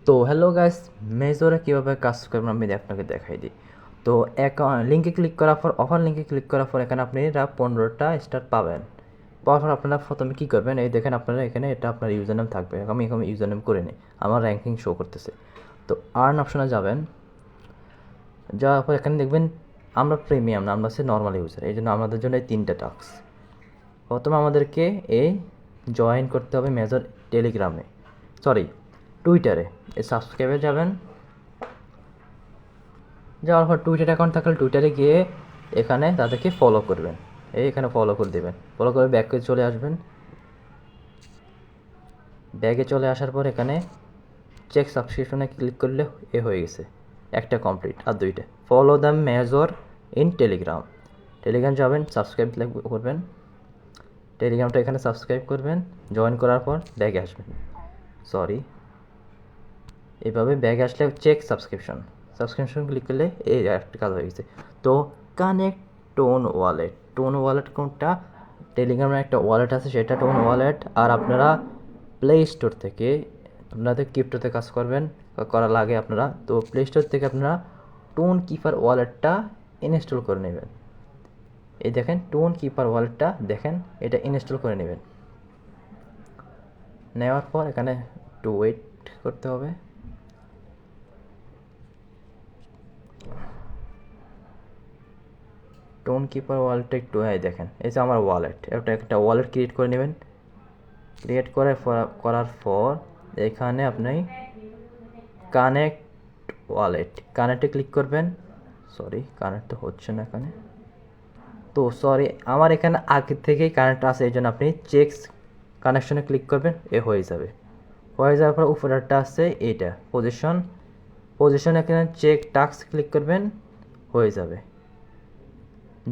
তো hello guys, মেজরে কীভাবে কাজ করবেন আমি আপনাকে দেখাই দিই। তো লিঙ্কে ক্লিক করার পর অফার লিঙ্কে ক্লিক করার পর এখানে আপনারা 15টা স্টার পাবেন। পাওয়ার পর আপনারা প্রথমে কী করবেন, এই দেখেন আপনারা এখানে এটা আপনার ইউজার নেম থাকবে। আমি এখানে ইউজার নেম করে নিই, আমার র্যাঙ্কিং শো করতেছে। তো আর্ন অপশনে যাবেন, যাওয়ার পর এখানে দেখবেন আমরা প্রিমিয়াম না, আমরা হচ্ছে নর্মাল ইউজার, এই জন্য আমাদের জন্য এই 3টা টাস্ক। প্রথমে আমাদেরকে এই জয়েন করতে হবে মেজর টেলিগ্রামে, সরি টুইটারে। এই সাবস্ক্রাইবে যাবেন, যাওয়ার পর টুইটার অ্যাকাউন্ট থাকলে টুইটারে গিয়ে এখানে তাদেরকে ফলো করবেন। এখানে ফলো করে দেবেন, ফলো করে ব্যাকে চলে আসবেন। ব্যাগে চলে আসার পর এখানে চেক সাবস্ক্রিপশনে ক্লিক করলে হয়ে গেছে একটা কমপ্লিট। আর 2টা follow the major in Telegram. Telegram যাবেন, সাবস্ক্রাইব করবেন, টেলিগ্রামটা এখানে সাবস্ক্রাইব করবেন। জয়েন করার পর ব্যাগে আসবেন, এভাবে ব্যাগে আসলে চেক সাবস্ক্রিপশন ক্লিক করলে এই একটা কাজ হয়ে গেছে। তো কানেক্ট টোন ওয়ালেট কোনটা? টেলিগ্রামের একটা ওয়ালেট আছে, সেটা টোন ওয়ালেট। আর আপনারা প্লে স্টোর থেকে আপনাদের ক্রিপ্টোতে কাজ করা লাগে আপনারা, তো প্লে স্টোর থেকে আপনারা টোন কিপার ওয়ালেটটা ইনস্টল করে নেবেন। এই দেখেন টোন কিপার ওয়ালেটটা দেখেন, এটা ইনস্টল করে নেবেন। নেওয়ার পর এখানে একটু ওয়েট করতে হবে। টোন কিপার ওয়ালেটটা একটু দেখেন, এই যে আমার ওয়ালেট, একটা ওয়ালেট ক্রিয়েট করে নেবেন। ক্রিয়েট করার পর এখানে আপনি কানেক্ট কানেক্টে ক্লিক করবেন। কানেক্ট তো হচ্ছে না এখানে, তো আমার এখানে আগে থেকেই কানেক্ট আছে, এই জন্য আপনি চেক কানেকশনে ক্লিক করবেন, হয়ে যাওয়ার পর উপরেরটা আছে এইটা পজিশন এখানে চেক টাস্ক ক্লিক করবেন, হয়ে যাবে।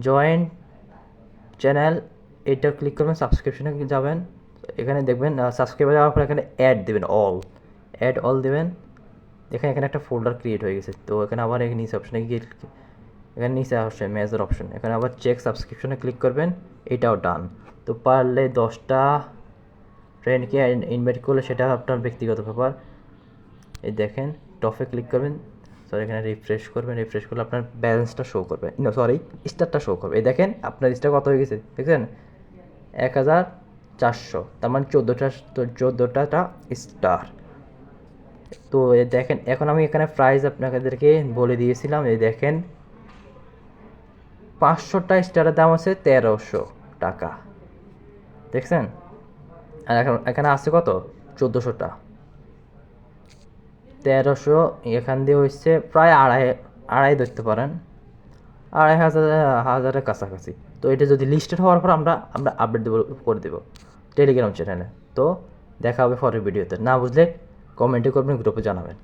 জয়েন চ্যানেল এটা ক্লিক করবেন, সাবস্ক্রিপশনে যাবেন। এখানে দেখবেন সাবস্ক্রাইবার যাওয়ার পর এখানে অ্যাড দেবেন। এখানে একটা ফোল্ডার ক্রিয়েট হয়ে গেছে। তো এখানে আবার নিচে অপশনে গিয়ে এখানে নিচে আসছে মেজর অপশন, এখানে আবার চেক সাবস্ক্রিপশনে ক্লিক করবেন, এটাও ডান। তো পারলে 10টা ফ্রেন্ডকে ইনভাইট করলে সেটা আপনার ব্যক্তিগত ব্যাপার। এই দেখেন টপে ক্লিক করবেন, এখানে রিফ্রেশ করলে আপনার ব্যালেন্সটা শো করবে, স্টারটা শো করবে। এই দেখেন আপনার স্টার কত হয়ে গেছে দেখছেন, 1400, তার মানে 14টা স্টার। তো দেখেন এখন আমি এখানে প্রাইস আপনাদেরকে বলে দিয়েছিলাম। এই দেখেন 500টা স্টারের দাম আছে 1300 টাকা, দেখছেন। আর এখানে আছে কত, 1400টা, 1300 এখান দিয়ে হচ্ছে প্রায় আড়াই ধরতে পারেন, 2500 কাছাকাছি। তো এটা যদি লিস্টেড হওয়ার পর আমরা আপডেট করে দেবো টেলিগ্রাম চ্যানেলে। তো দেখা হবে পরের ভিডিওতে, না বুঝলে কমেন্টে করবেন, গ্রুপে জানাবেন।